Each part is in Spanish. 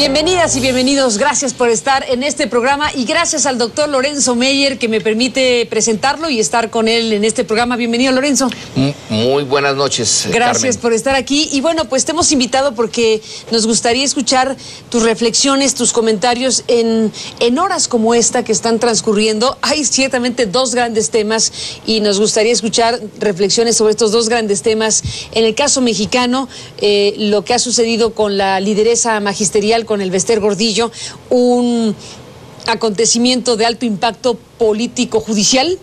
Bienvenidas y bienvenidos, gracias por estar en este programa y gracias al doctor Lorenzo Meyer que me permite presentarlo y estar con él en este programa. Bienvenido, Lorenzo. Muy buenas noches, Gracias Carmen. por estar aquí y bueno, pues te hemos invitado porque nos gustaría escuchar tus reflexiones, tus comentarios en horas como esta que están transcurriendo. Hay ciertamente dos grandes temas y nos gustaría escuchar reflexiones sobre estos dos grandes temas. En el caso mexicano, lo que ha sucedido con la lideresa magisterial, con el Bester Gordillo, un acontecimiento de alto impacto político-judicial,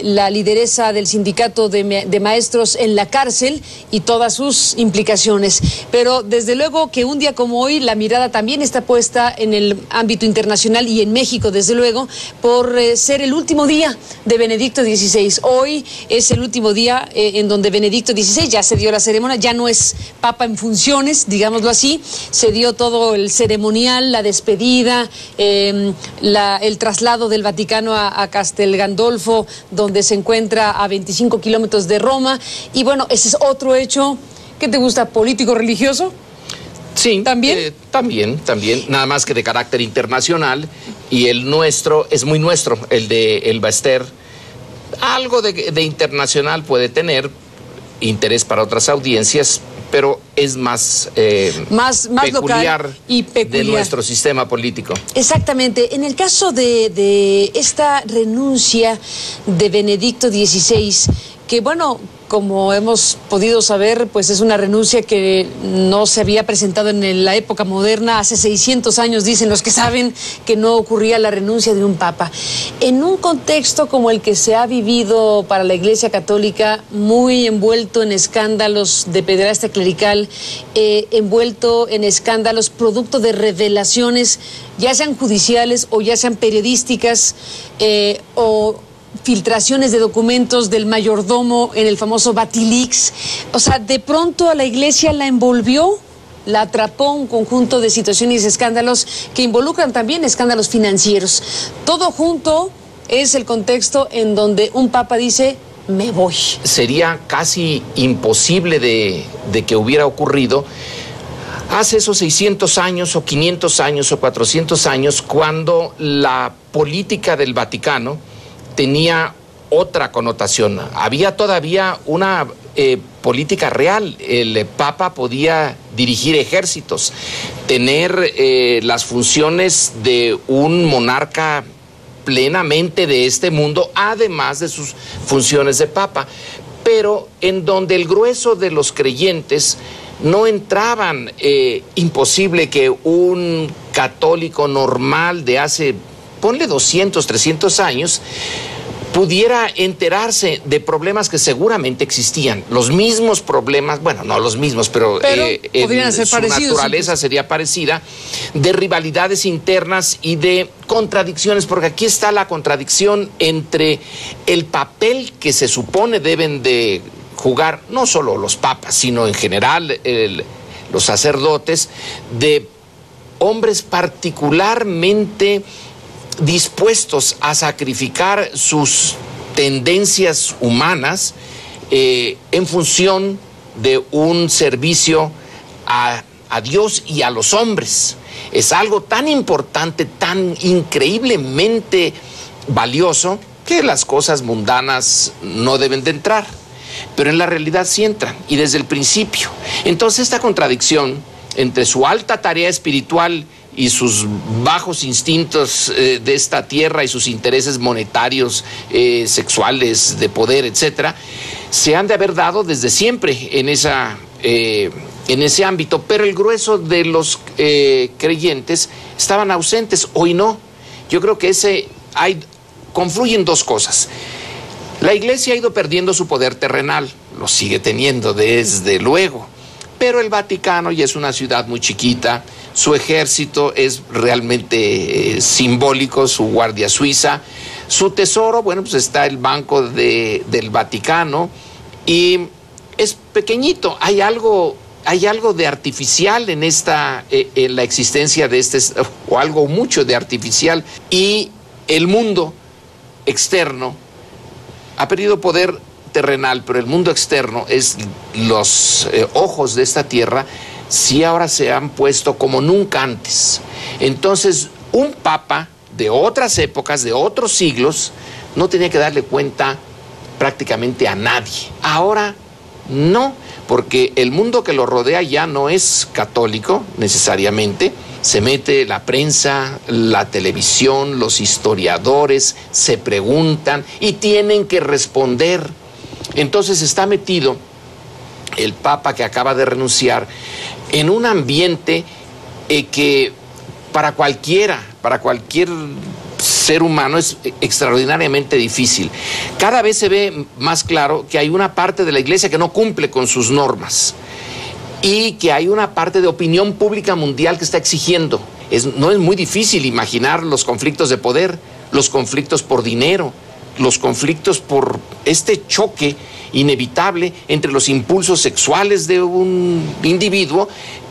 la lideresa del sindicato de maestros en la cárcel y todas sus implicaciones. Pero desde luego que un día como hoy la mirada también está puesta en el ámbito internacional y en México, desde luego, por ser el último día de Benedicto XVI. Hoy es el último día en donde Benedicto XVI ya se dio la ceremonia, ya no es papa en funciones, digámoslo así, se dio todo el ceremonial, la despedida, el traslado del Vaticano a Castel Gandolfo, donde se encuentra a 25 kilómetros de Roma. Y bueno, ese es otro hecho. ¿Qué te gusta? ¿Político-religioso? Sí, ¿también? También, nada más que de carácter internacional. Y el nuestro es muy nuestro, el de el Bester. Algo de internacional puede tener interés para otras audiencias, pero es más peculiar, local y peculiar de nuestro sistema político. Exactamente. En el caso de esta renuncia de Benedicto XVI, que bueno, como hemos podido saber, pues es una renuncia que no se había presentado en la época moderna. Hace 600 años, dicen los que saben, que no ocurría la renuncia de un papa. En un contexto como el que se ha vivido para la Iglesia Católica, muy envuelto en escándalos de pederastia clerical, envuelto en escándalos producto de revelaciones, ya sean judiciales o ya sean periodísticas, o filtraciones de documentos del mayordomo en el famoso Batilix. O sea, de pronto a la Iglesia la envolvió, la atrapó un conjunto de situaciones y escándalos que involucran también escándalos financieros. Todo junto es el contexto en donde un papa dice: me voy. Sería casi imposible de que hubiera ocurrido hace esos 600 años o 500 años o 400 años, cuando la política del Vaticano tenía otra connotación. Había todavía una política real. El Papa podía dirigir ejércitos, tener las funciones de un monarca plenamente de este mundo, además de sus funciones de Papa, pero en donde el grueso de los creyentes no entraban. Imposible que un católico normal de hace, ponle 200, 300 años, pudiera enterarse de problemas que seguramente existían. Los mismos problemas, bueno, no los mismos, pero podrían ser su parecidos, naturaleza sería parecida, de rivalidades internas y de contradicciones, porque aquí está la contradicción entre el papel que se supone deben de jugar, no solo los papas, sino en general los sacerdotes, de hombres particularmente dispuestos a sacrificar sus tendencias humanas en función de un servicio a Dios y a los hombres. Es algo tan importante, tan increíblemente valioso, que las cosas mundanas no deben de entrar, pero en la realidad sí entran, y desde el principio. Entonces esta contradicción entre su alta tarea espiritual y sus bajos instintos de esta tierra y sus intereses monetarios, sexuales, de poder, etcétera, se han de haber dado desde siempre en ese ámbito, pero el grueso de los creyentes estaban ausentes. Hoy no. Yo creo que confluyen dos cosas. La Iglesia ha ido perdiendo su poder terrenal, lo sigue teniendo desde luego, pero el Vaticano ya es una ciudad muy chiquita. Su ejército es realmente simbólico, su guardia suiza. Su tesoro, bueno, pues está el Banco del Vaticano y es pequeñito. Hay algo de artificial en la existencia de o algo mucho de artificial. Y el mundo externo ha perdido poder terrenal, pero el mundo externo es los ojos de esta tierra, sí ahora se han puesto como nunca antes. Entonces, un papa de otras épocas, de otros siglos, no tenía que darle cuenta prácticamente a nadie. Ahora no, porque el mundo que lo rodea ya no es católico necesariamente. Se mete la prensa, la televisión, los historiadores, se preguntan y tienen que responder. Entonces está metido el Papa que acaba de renunciar en un ambiente que para cualquier ser humano es extraordinariamente difícil. Cada vez se ve más claro que hay una parte de la Iglesia que no cumple con sus normas y que hay una parte de opinión pública mundial que está exigiendo. No es muy difícil imaginar los conflictos de poder, los conflictos por dinero, los conflictos por este choque inevitable entre los impulsos sexuales de un individuo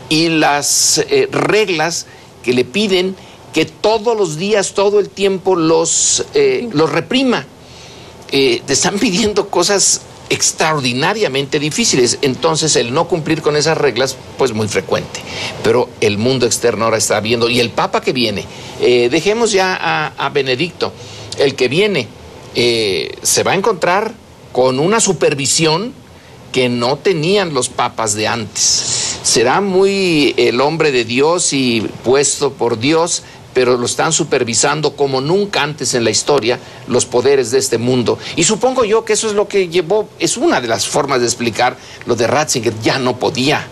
y las reglas que le piden que todos los días, todo el tiempo los reprima. Te están pidiendo cosas extraordinariamente difíciles, entonces el no cumplir con esas reglas, pues muy frecuente. Pero el mundo externo ahora está viendo, y el Papa que viene, dejemos ya a Benedicto, el que viene se va a encontrar con una supervisión que no tenían los papas de antes. Será muy el hombre de Dios y puesto por Dios, pero lo están supervisando como nunca antes en la historia los poderes de este mundo. Y supongo yo que eso es lo que llevó, es una de las formas de explicar lo de Ratzinger. Ya no podía,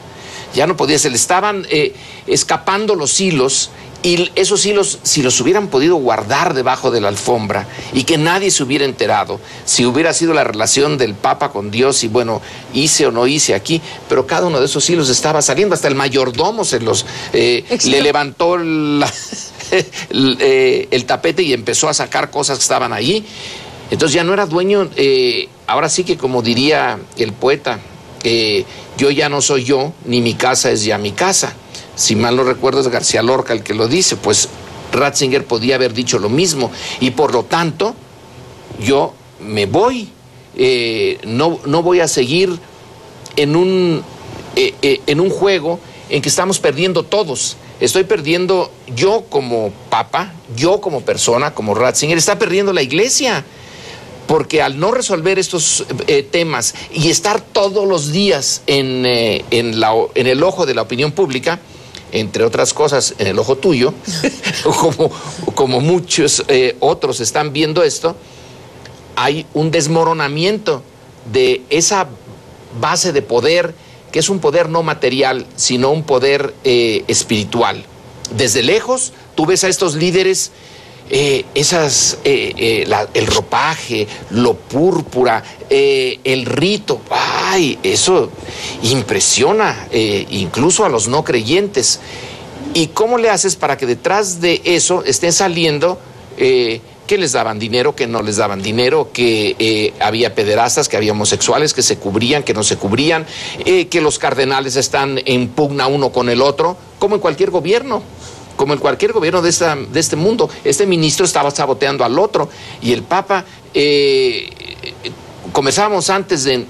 se le estaban escapando los hilos, y esos hilos, si los hubieran podido guardar debajo de la alfombra y que nadie se hubiera enterado, si hubiera sido la relación del Papa con Dios y bueno, hice o no hice aquí, pero cada uno de esos hilos estaba saliendo, hasta el mayordomo se los le levantó el tapete y empezó a sacar cosas que estaban ahí. Entonces ya no era dueño, ahora sí que como diría el poeta, yo ya no soy yo, ni mi casa es ya mi casa. Si mal no recuerdo es García Lorca el que lo dice, pues Ratzinger podía haber dicho lo mismo, y por lo tanto yo me voy, no voy a seguir en un juego en que estamos perdiendo todos. Estoy perdiendo yo como papa, yo como persona, como Ratzinger, está perdiendo la Iglesia. Porque al no resolver estos temas y estar todos los días en el ojo de la opinión pública, entre otras cosas, en el ojo tuyo, como muchos otros están viendo esto, hay un desmoronamiento de esa base de poder, que es un poder no material, sino un poder espiritual. Desde lejos, tú ves a estos líderes, el ropaje, lo púrpura, el rito, ¡ay! Eso impresiona incluso a los no creyentes. ¿Y cómo le haces para que detrás de eso estén saliendo que les daban dinero, que no les daban dinero, que había pederastas, que había homosexuales, que se cubrían, que no se cubrían, que los cardenales están en pugna uno con el otro, como en cualquier gobierno? Como en cualquier gobierno de este mundo, este ministro estaba saboteando al otro, y el Papa, comenzábamos antes de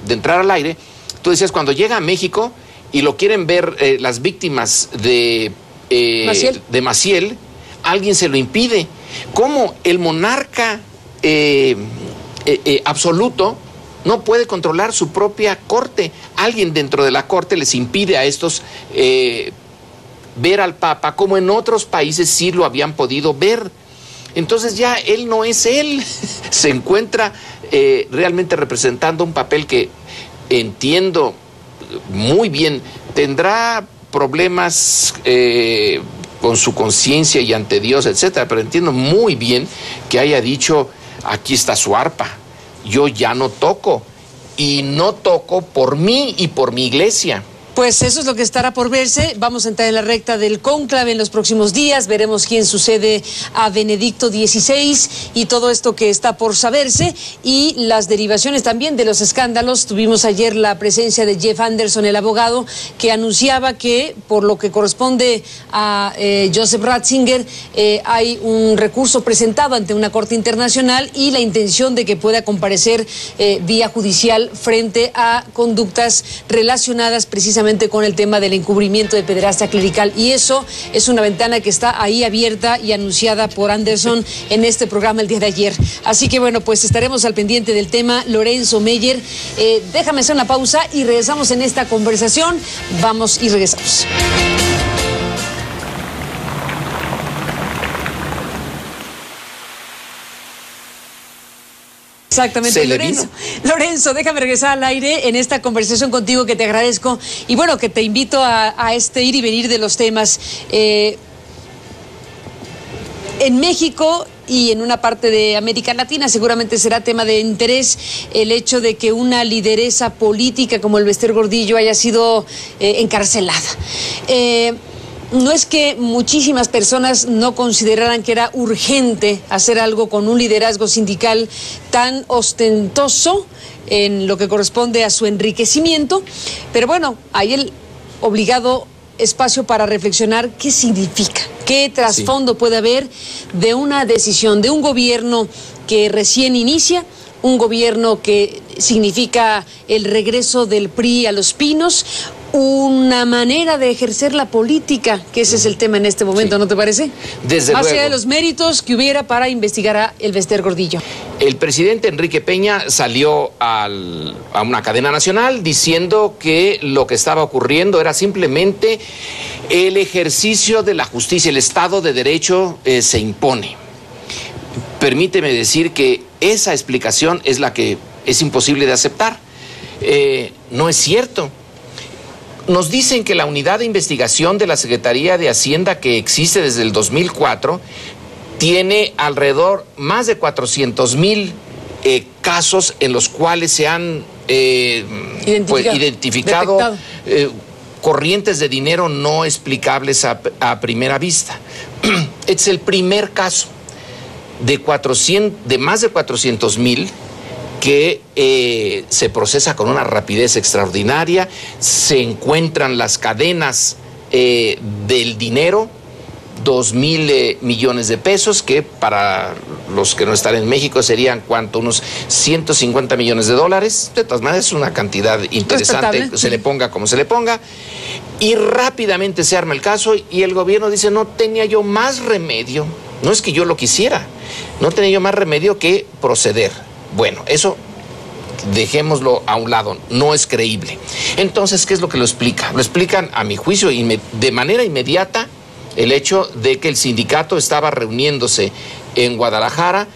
entrar al aire, tú decías, cuando llega a México y lo quieren ver las víctimas de Maciel, alguien se lo impide. ¿Cómo el monarca absoluto no puede controlar su propia corte? Alguien dentro de la corte les impide a estos ver al Papa, como en otros países sí lo habían podido ver. Entonces ya él no es él, se encuentra realmente representando un papel que entiendo muy bien, tendrá problemas con su conciencia y ante Dios, etcétera, pero entiendo muy bien que haya dicho, aquí está su arpa, yo ya no toco, y no toco por mí y por mi Iglesia. Pues eso es lo que estará por verse. Vamos a entrar en la recta del cónclave en los próximos días. Veremos quién sucede a Benedicto XVI y todo esto que está por saberse y las derivaciones también de los escándalos. Tuvimos ayer la presencia de Jeff Anderson, el abogado, que anunciaba que por lo que corresponde a Joseph Ratzinger hay un recurso presentado ante una corte internacional y la intención de que pueda comparecer vía judicial frente a conductas relacionadas precisamente precisamente con el tema del encubrimiento de pederastia clerical. Y eso es una ventana que está ahí abierta y anunciada por Anderson en este programa el día de ayer. Así que bueno, pues estaremos al pendiente del tema. Lorenzo Meyer, déjame hacer una pausa y regresamos en esta conversación. Vamos y regresamos. Exactamente, Lorenzo, déjame regresar al aire en esta conversación contigo que te agradezco y bueno, que te invito a este ir y venir de los temas. En México y en una parte de América Latina seguramente será tema de interés el hecho de que una lideresa política como el Bester Gordillo haya sido encarcelada. No es que muchísimas personas no consideraran que era urgente hacer algo con un liderazgo sindical tan ostentoso en lo que corresponde a su enriquecimiento, pero bueno, hay el obligado espacio para reflexionar qué significa, qué trasfondo puede haber de una decisión de un gobierno que recién inicia, un gobierno que significa el regreso del PRI a los pinos, una manera de ejercer la política, que ese es el tema en este momento, ¿no te parece? Desde Más luego. allá de los méritos que hubiera para investigar a el Bester Gordillo. El presidente Enrique Peña salió a una cadena nacional diciendo que lo que estaba ocurriendo era simplemente el ejercicio de la justicia, el Estado de Derecho se impone. Permíteme decir que esa explicación es la que es imposible de aceptar. No es cierto. Nos dicen que la unidad de investigación de la Secretaría de Hacienda que existe desde el 2004 tiene alrededor más de 400,000 casos en los cuales se han identificado corrientes de dinero no explicables a primera vista. Es el primer caso de más de 400,000 que se procesa con una rapidez extraordinaria, se encuentran las cadenas del dinero, 2,000 millones de pesos, que para los que no están en México serían ¿cuánto? Unos 150 millones de dólares. De todas maneras es una cantidad interesante, se le ponga como se le ponga, y rápidamente se arma el caso y el gobierno dice: no tenía yo más remedio, no es que yo lo quisiera, no tenía yo más remedio que proceder. Bueno, eso dejémoslo a un lado, no es creíble. Entonces, ¿qué es lo que lo explica? Lo explican, a mi juicio, de manera inmediata, el hecho de que el sindicato estaba reuniéndose en Guadalajara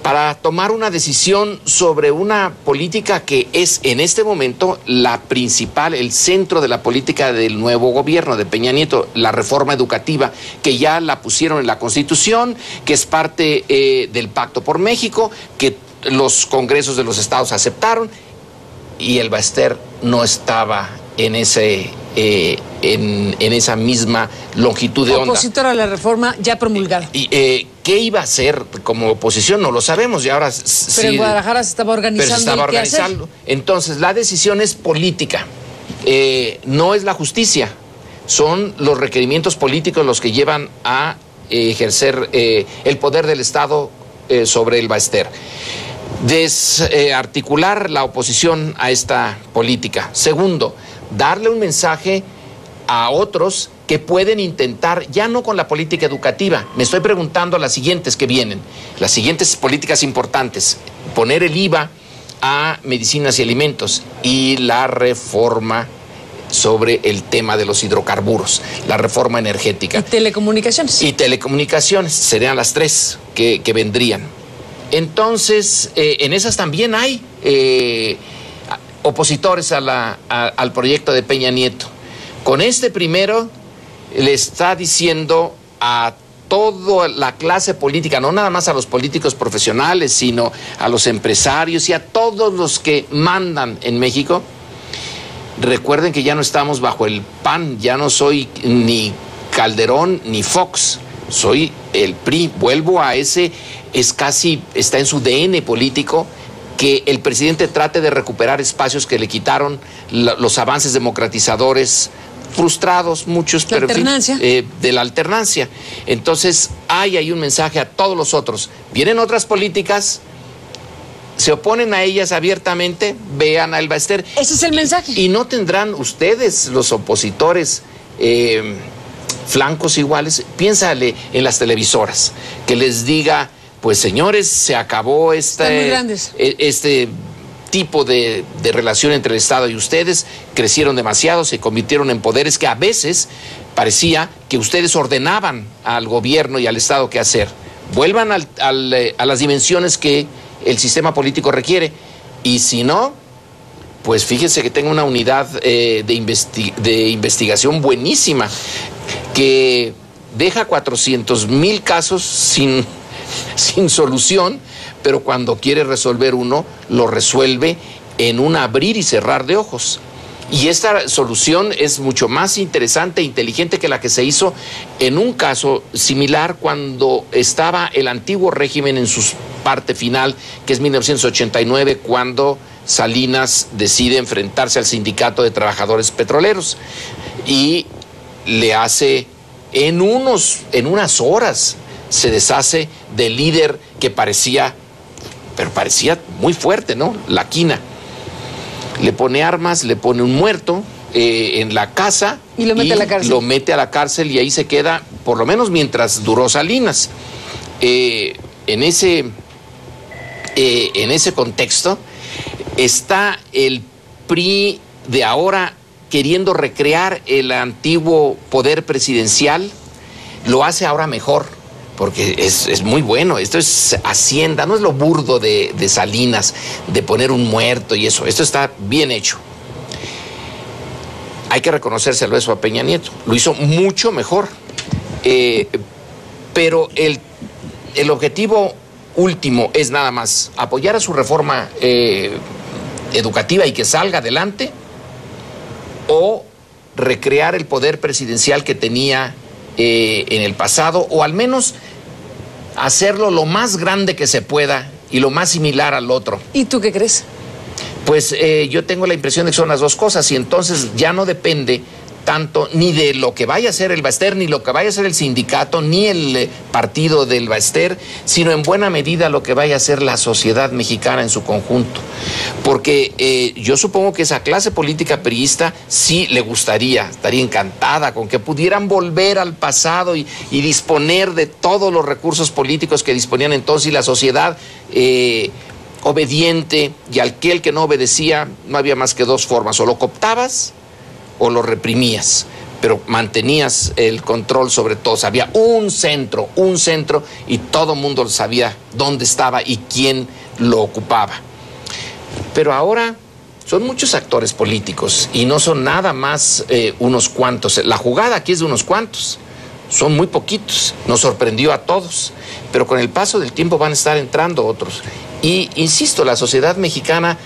para tomar una decisión sobre una política que es en este momento la principal, el centro de la política del nuevo gobierno de Peña Nieto, la reforma educativa, que ya la pusieron en la Constitución, que es parte del Pacto por México, que los congresos de los estados aceptaron, y el Bester no estaba en esa misma longitud de onda. Opositor a la reforma ya promulgada. Y ¿qué iba a hacer como oposición? No lo sabemos, y ahora pero sí, en Guadalajara se estaba organizando. pero se estaba organizando. Entonces, la decisión es política, no es la justicia. Son los requerimientos políticos los que llevan a ejercer el poder del Estado sobre el Bester. Desarticular la oposición a esta política. Segundo, darle un mensaje a otros que pueden intentar, ya no con la política educativa, me estoy preguntando las siguientes que vienen, las siguientes políticas importantes: poner el IVA a medicinas y alimentos y la reforma sobre el tema de los hidrocarburos, la reforma energética. Y telecomunicaciones. Y telecomunicaciones, serían las tres que vendrían. Entonces, en esas también hay opositores al proyecto de Peña Nieto. Con este primero le está diciendo a toda la clase política, no nada más a los políticos profesionales, sino a los empresarios y a todos los que mandan en México: recuerden que ya no estamos bajo el PAN, ya no soy ni Calderón ni Fox, soy el PRI, vuelvo a ese, está en su DN político, que el presidente trate de recuperar espacios que le quitaron los avances democratizadores frustrados, muchos, pero en fin, de la alternancia. Entonces, hay un mensaje a todos los otros. Vienen otras políticas, se oponen a ellas abiertamente, vean a Elba Ester. Ese es el mensaje. Y no tendrán ustedes, los opositores, flancos iguales. Piénsale en las televisoras, que les diga, pues señores, se acabó este tipo de relación entre el Estado y ustedes, crecieron demasiado, se convirtieron en poderes que a veces parecía que ustedes ordenaban al gobierno y al Estado qué hacer. Vuelvan a las dimensiones que el sistema político requiere, y si no, pues fíjense que tengo una unidad de investigación buenísima que deja 400,000 casos sin solución, pero cuando quiere resolver uno, lo resuelve en un abrir y cerrar de ojos. Y esta solución es mucho más interesante e inteligente que la que se hizo en un caso similar cuando estaba el antiguo régimen en su parte final, que es 1989, cuando Salinas decide enfrentarse al sindicato de trabajadores petroleros y le hace en unas horas, se deshace del líder que parecía muy fuerte, ¿no? La quina. Le pone armas, le pone un muerto en la casa. Y lo mete a la cárcel. Lo mete a la cárcel y ahí se queda, por lo menos mientras duró Salinas. En ese contexto está el PRI de ahora queriendo recrear el antiguo poder presidencial. Lo hace ahora mejor, porque es muy bueno. Esto es Hacienda, no es lo burdo de Salinas, de poner un muerto y eso. Esto está bien hecho. Hay que reconocérselo eso a Peña Nieto. Lo hizo mucho mejor. Pero el objetivo último es nada más apoyar a su reforma educativa y que salga adelante, o recrear el poder presidencial que tenía en el pasado, o al menos hacerlo lo más grande que se pueda y lo más similar al otro. ¿Y tú qué crees? Pues yo tengo la impresión de que son las dos cosas, y entonces ya no depende tanto ni de lo que vaya a hacer Elba Ester, ni lo que vaya a hacer el sindicato, ni el partido de Elba Ester, sino en buena medida lo que vaya a hacer la sociedad mexicana en su conjunto. Porque yo supongo que esa clase política priista sí le gustaría, estaría encantada con que pudieran volver al pasado y disponer de todos los recursos políticos que disponían entonces, y la sociedad obediente, y aquel que no obedecía, no había más que dos formas: o lo cooptabas o lo reprimías, pero mantenías el control sobre todos. Había un centro, y todo el mundo sabía dónde estaba y quién lo ocupaba. Pero ahora son muchos actores políticos y no son nada más unos cuantos. La jugada aquí es de unos cuantos, son muy poquitos. Nos sorprendió a todos, pero con el paso del tiempo van a estar entrando otros. Y insisto, la sociedad mexicana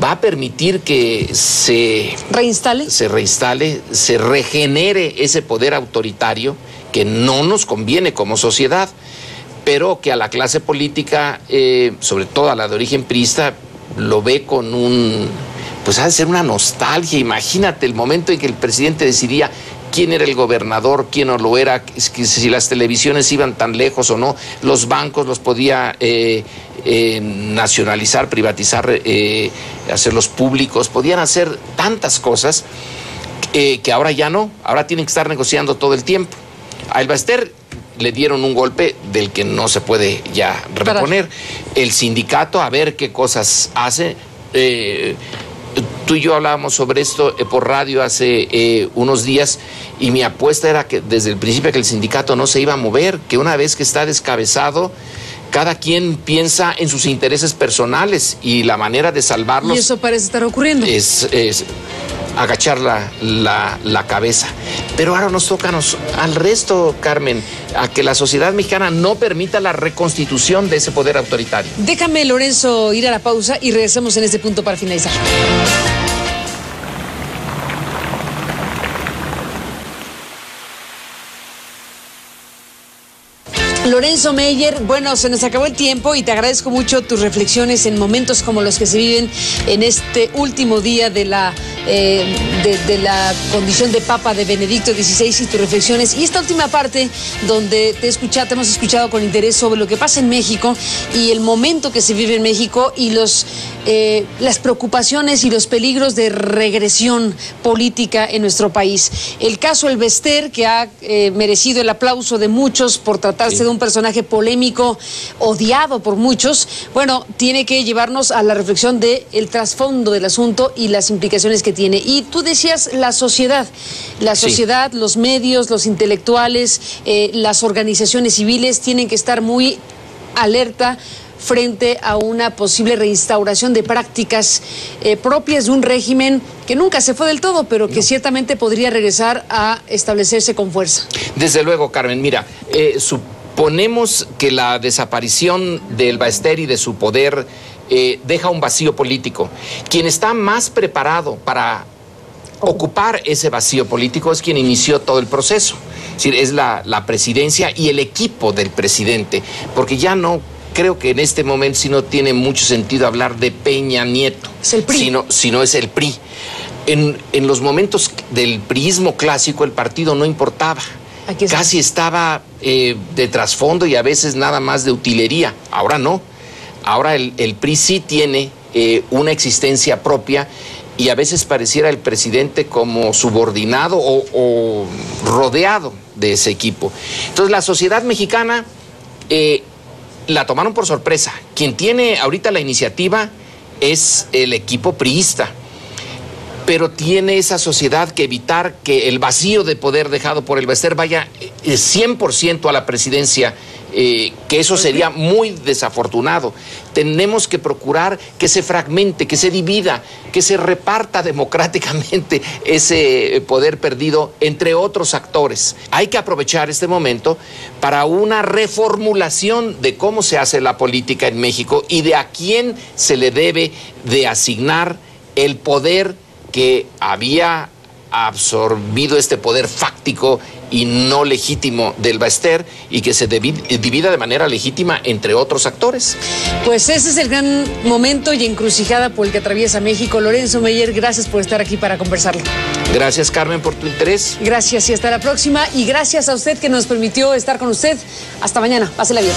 va a permitir que se reinstale, se regenere ese poder autoritario que no nos conviene como sociedad, pero que a la clase política, sobre todo a la de origen priista, lo ve con pues ha de ser una nostalgia. Imagínate el momento en que el presidente decidía quién era el gobernador, quién no lo era, si las televisiones iban tan lejos o no, los bancos los podía nacionalizar, privatizar, hacerlos públicos, podían hacer tantas cosas que ahora ya no, ahora tienen que estar negociando todo el tiempo. A Elba Ester le dieron un golpe del que no se puede ya reponer. El sindicato, a ver qué cosas hace. Tú y yo hablábamos sobre esto por radio hace unos días, y mi apuesta era que desde el principio que el sindicato no se iba a mover, que una vez que está descabezado, cada quien piensa en sus intereses personales, y la manera de salvarlos... Y eso parece estar ocurriendo. Es agachar la cabeza. Pero ahora nos toca al resto, Carmen, a que la sociedad mexicana no permita la reconstitución de ese poder autoritario. Déjame, Lorenzo, ir a la pausa y regresamos en este punto para finalizar. Lorenzo Meyer, bueno, se nos acabó el tiempo y te agradezco mucho tus reflexiones en momentos como los que se viven en este último día de la condición de Papa de Benedicto XVI y tus reflexiones. Y esta última parte donde te hemos escuchado con interés sobre lo que pasa en México y el momento que se vive en México y las preocupaciones y los peligros de regresión política en nuestro país. El caso El Bester, que ha merecido el aplauso de muchos por tratarse de un personaje polémico, odiado por muchos, bueno, tiene que llevarnos a la reflexión del trasfondo del asunto y las implicaciones que tiene. Y tú decías la sociedad, los medios, los intelectuales, las organizaciones civiles tienen que estar muy alerta frente a una posible reinstauración de prácticas propias de un régimen que nunca se fue del todo, pero que ciertamente podría regresar a establecerse con fuerza. Desde luego, Carmen, mira, suponemos que la desaparición del Bester y de su poder deja un vacío político. Quien está más preparado para ocupar ese vacío político es quien inició todo el proceso. Es decir, es la presidencia y el equipo del presidente, porque ya no creo que en este momento sí no tiene mucho sentido hablar de Peña Nieto, es el PRI. Sino es el PRI. En los momentos del priismo clásico el partido no importaba. Casi estaba de trasfondo y a veces nada más de utilería. Ahora no. Ahora el PRI sí tiene una existencia propia y a veces pareciera el presidente como subordinado o rodeado de ese equipo. Entonces la sociedad mexicana la tomaron por sorpresa. Quien tiene ahorita la iniciativa es el equipo priista, pero tiene esa sociedad que evitar que el vacío de poder dejado por el Bester vaya 100% a la presidencia, que eso sería muy desafortunado. Tenemos que procurar que se fragmente, que se divida, que se reparta democráticamente ese poder perdido entre otros actores. Hay que aprovechar este momento para una reformulación de cómo se hace la política en México y de a quién se le debe de asignar el poder que había absorbido este poder fáctico y no legítimo del Bester y que se divida de manera legítima entre otros actores. Pues ese es el gran momento y encrucijada por el que atraviesa México. Lorenzo Meyer, gracias por estar aquí para conversarlo. Gracias, Carmen, por tu interés. Gracias y hasta la próxima. Y gracias a usted que nos permitió estar con usted. Hasta mañana. Pásela bien.